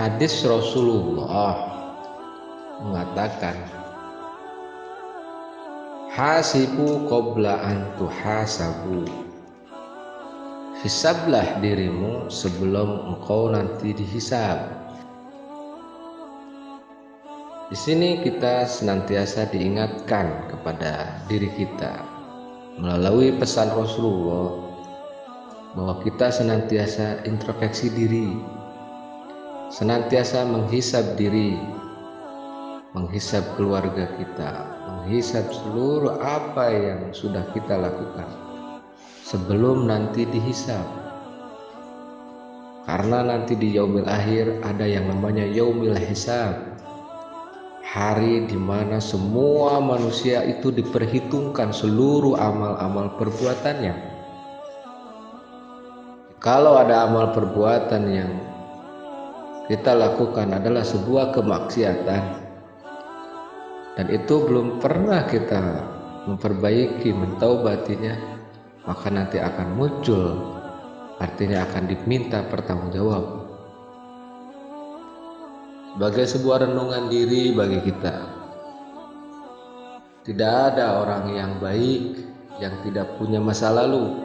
Hadis Rasulullah mengatakan, hasibu qabla an tuhasabu. Hisablah dirimu sebelum engkau nanti dihisab. Di sini kita senantiasa diingatkan kepada diri kita melalui pesan Rasulullah bahwa kita senantiasa introspeksi diri, senantiasa menghisab diri, menghisab keluarga kita, menghisab seluruh apa yang sudah kita lakukan sebelum nanti dihisab. Karena nanti di yaumil akhir ada yang namanya yaumil hisab, hari di mana semua manusia itu diperhitungkan seluruh amal-amal perbuatannya. Kalau ada amal perbuatan yang kita lakukan adalah sebuah kemaksiatan dan itu belum pernah kita memperbaiki, mentaubatinya, maka nanti akan muncul, artinya akan diminta pertanggungjawab. Sebagai sebuah renungan diri bagi kita, tidak ada orang yang baik yang tidak punya masa lalu,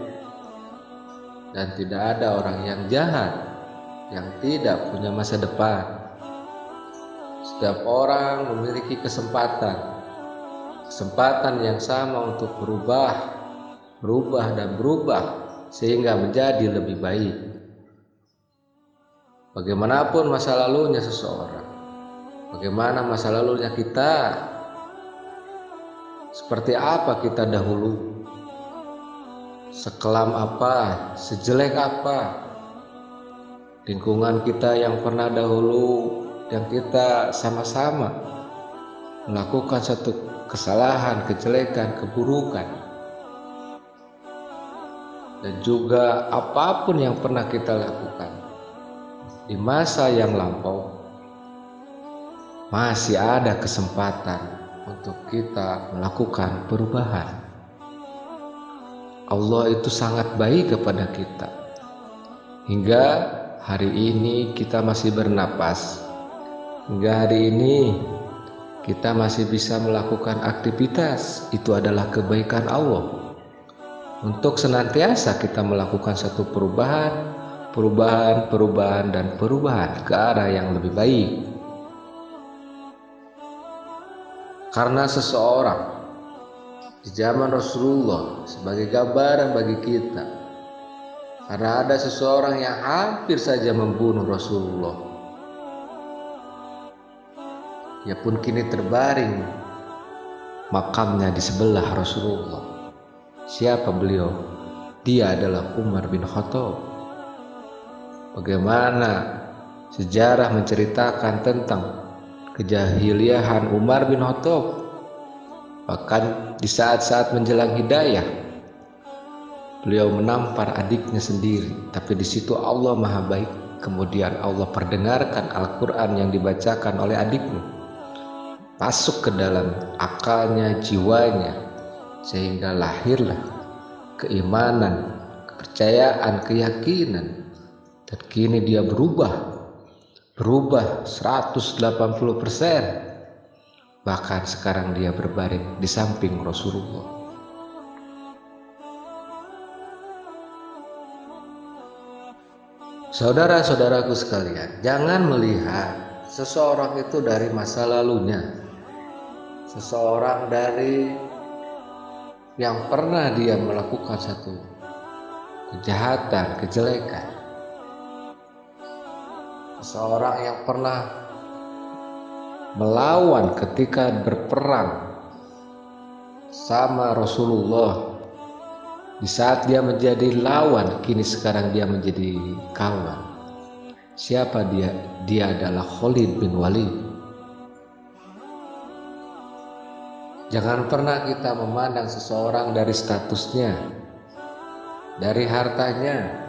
dan tidak ada orang yang jahat yang tidak punya masa depan. Setiap orang memiliki kesempatan yang sama untuk berubah dan berubah sehingga menjadi lebih baik. Bagaimanapun masa lalunya seseorang, bagaimana masa lalunya kita, seperti apa kita dahulu, sekelam apa, sejelek apa lingkungan kita yang pernah dahulu, yang kita sama-sama melakukan satu kesalahan, kejelekan, keburukan, dan juga apapun yang pernah kita lakukan di masa yang lampau, masih ada kesempatan untuk kita melakukan perubahan. Allah itu sangat baik kepada kita. Hingga hari ini kita masih bernapas, hingga hari ini kita masih bisa melakukan aktivitas, itu adalah kebaikan Allah. Untuk senantiasa kita melakukan satu perubahan dan perubahan ke arah yang lebih baik. Karena seseorang di zaman Rasulullah sebagai gambaran bagi kita, karena ada seseorang yang hampir saja membunuh Rasulullah, ia pun kini terbaring makamnya di sebelah Rasulullah. Siapa beliau? Dia adalah Umar bin Khattab. Bagaimana sejarah menceritakan tentang kejahiliahan Umar bin Khattab. Bahkan di saat-saat menjelang hidayah, beliau menampar adiknya sendiri, tapi di situ Allah Maha Baik. Kemudian Allah perdengarkan Al-Quran yang dibacakan oleh adiknya, masuk ke dalam akalnya, jiwanya, sehingga lahirlah keimanan, kepercayaan, keyakinan. Dan kini dia berubah 180%. Bahkan sekarang dia berbaring di samping Rasulullah. Saudara-saudaraku sekalian, jangan melihat seseorang itu dari masa lalunya, seseorang dari yang pernah dia melakukan satu kejahatan, kejelekan, seseorang yang pernah melawan ketika berperang sama Rasulullah. Di saat dia menjadi lawan, kini sekarang dia menjadi kawan. Siapa dia? Dia adalah Khalid bin Walid. Jangan pernah kita memandang seseorang dari statusnya, dari hartanya.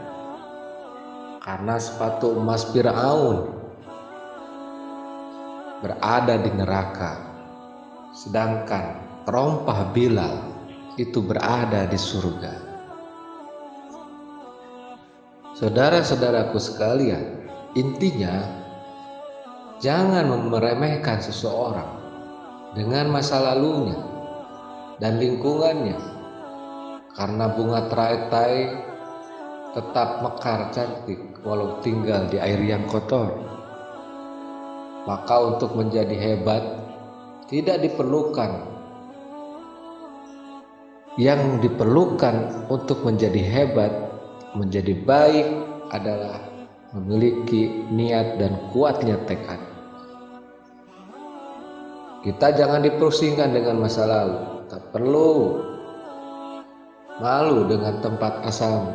Karena sepatu emas Fir'aun berada di neraka, sedangkan terompah Bilal itu berada di surga. Saudara-saudaraku sekalian, intinya Jangan meremehkan seseorang dengan masa lalunya dan lingkungannya, karena bunga teratai tetap mekar cantik walau tinggal di air yang kotor. Maka untuk menjadi hebat tidak diperlukan. Yang diperlukan untuk menjadi hebat, menjadi baik adalah memiliki niat dan kuatnya tekad. Kita jangan dipusingkan dengan masa lalu. Tak perlu malu dengan tempat asalmu.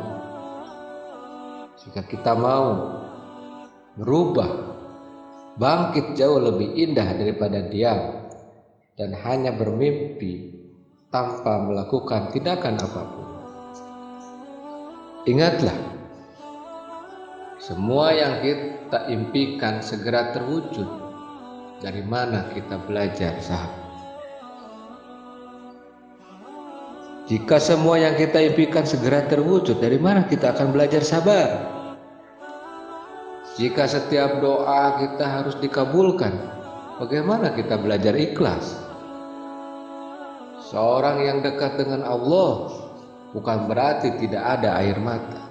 Jika kita mau berubah, bangkit jauh lebih indah daripada diam dan hanya bermimpi tanpa melakukan tindakan apapun. Ingatlah, semua yang kita impikan segera terwujud. Dari mana kita belajar, sahabat? Jika semua yang kita impikan segera terwujud, dari mana kita akan belajar sabar? Jika setiap doa kita harus dikabulkan, bagaimana kita belajar ikhlas? Seorang yang dekat dengan Allah bukan berarti tidak ada air mata.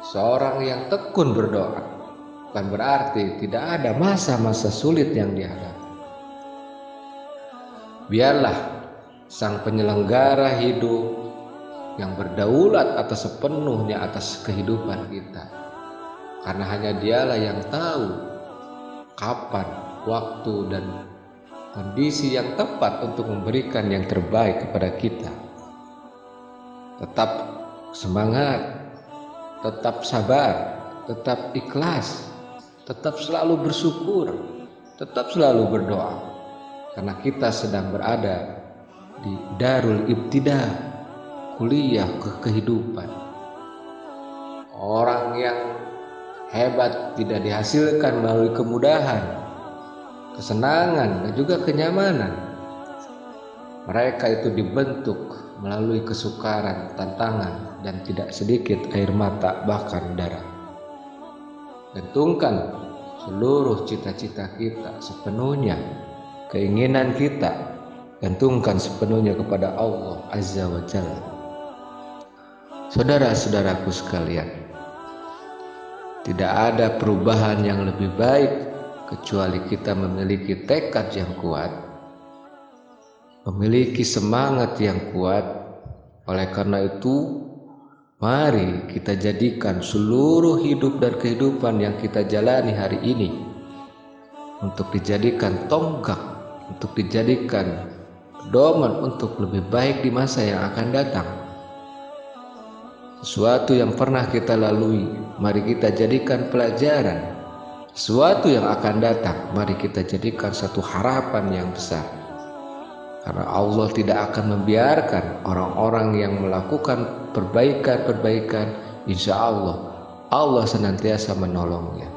Seorang yang tekun berdoa bukan berarti tidak ada masa-masa sulit yang dihadapi. Biarlah Sang Penyelenggara hidup yang berdaulat atas sepenuhnya atas kehidupan kita, karena hanya Dialah yang tahu kapan, waktu, dan kondisi yang tepat untuk memberikan yang terbaik kepada kita. Tetap semangat, tetap sabar, tetap ikhlas, tetap selalu bersyukur, tetap selalu berdoa, karena kita sedang berada di Darul Ibtidah, kuliah kehidupan. Orang yang hebat tidak dihasilkan melalui kemudahan, kesenangan, dan juga kenyamanan. Mereka itu dibentuk melalui kesukaran, tantangan, dan tidak sedikit air mata bahkan darah. Gantungkan seluruh cita-cita kita sepenuhnya, keinginan kita gantungkan sepenuhnya kepada Allah Azza wa Jalla. Saudara-saudaraku sekalian, tidak ada perubahan yang lebih baik kecuali kita memiliki tekad yang kuat, memiliki semangat yang kuat. Oleh karena itu, mari kita jadikan seluruh hidup dan kehidupan yang kita jalani hari ini untuk dijadikan tonggak, untuk dijadikan pedoman untuk lebih baik di masa yang akan datang. Sesuatu yang pernah kita lalui, mari kita jadikan pelajaran. Sesuatu yang akan datang, mari kita jadikan satu harapan yang besar. Karena Allah tidak akan membiarkan orang-orang yang melakukan perbaikan-perbaikan, insya Allah senantiasa menolongnya.